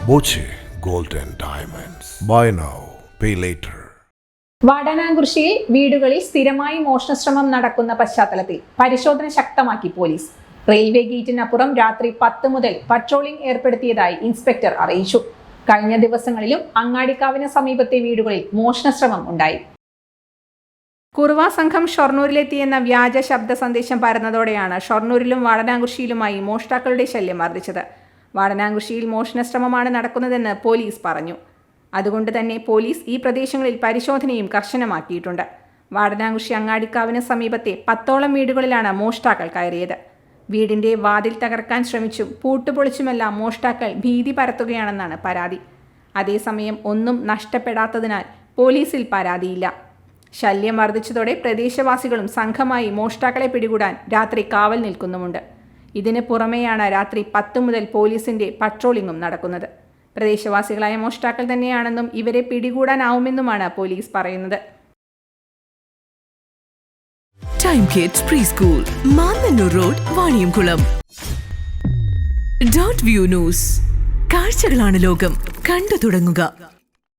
Boche Gold and Diamonds. Buy now, pay later. വാടനാംകുറിശ്ശിയിൽ വീടുകളിൽ സ്ഥിരമായി മോഷണശ്രമം നടക്കുന്ന പശ്ചാത്തലത്തിൽ പരിശോധന ശക്തമാക്കി പോലീസ്. റെയിൽവേ ഗേറ്റിനപ്പുറം രാത്രി 10 മുതൽ പട്രോളിംഗ് ഏർപ്പെടുത്തിയതായി ഇൻസ്പെക്ടർ അറിയിച്ചു. കഴിഞ്ഞ ദിവസങ്ങളിലും അങ്ങാടിക്കാവിന് സമീപത്തെ വീടുകളിൽ മോഷണശ്രമം ഉണ്ടായി. കുറുവ സംഘം ഷൊർണൂരിലെത്തിയെന്ന വ്യാജ ശബ്ദ സന്ദേശം പരന്നതോടെയാണ് ഷൊർണൂരിലും വാടനാംകുറിശ്ശിയിലുമായി മോഷ്ടാക്കളുടെ ശല്യം വർദ്ധിച്ചത്. വാടനാംകുറിശ്ശിയിൽ മോഷണശ്രമമാണ് നടക്കുന്നതെന്ന് പോലീസ് പറഞ്ഞു. അതുകൊണ്ട് തന്നെ പോലീസ് ഈ പ്രദേശങ്ങളിൽ പരിശോധനയും കർശനമാക്കിയിട്ടുണ്ട്. വാടനാംകുറിശ്ശി അങ്ങാടിക്കാവിന് സമീപത്തെ 10ഓളം വീടുകളിലാണ് മോഷ്ടാക്കൾ കയറിയത്. വീടിന്റെ വാതിൽ തകർക്കാൻ ശ്രമിച്ചും പൂട്ടുപൊളിച്ചുമെല്ലാം മോഷ്ടാക്കൾ ഭീതി പരത്തുകയാണെന്നാണ് പരാതി. അതേസമയം ഒന്നും നഷ്ടപ്പെടാത്തതിനാൽ പോലീസിൽ പരാതിയില്ല. ശല്യം വർദ്ധിച്ചതോടെ പ്രദേശവാസികളും സംഘമായി മോഷ്ടാക്കളെ പിടികൂടാൻ രാത്രി കാവൽ നിൽക്കുന്നുമുണ്ട്. ഇതിന് പുറമെയാണ് രാത്രി 10 മുതൽ പോലീസിന്റെ പട്രോളിംഗും നടക്കുന്നത്. പ്രദേശവാസികളായ മോഷ്ടാക്കൾ തന്നെയാണെന്നും ഇവരെ പിടികൂടാനാവുമെന്നുമാണ് പോലീസ് പറയുന്നത്. Time kids pre school, Mannannur road, Vaniyamkulam. Dot view news. കാഴ്ചകളാണ് ലോകം, കണ്ടു തുടങ്ങുക.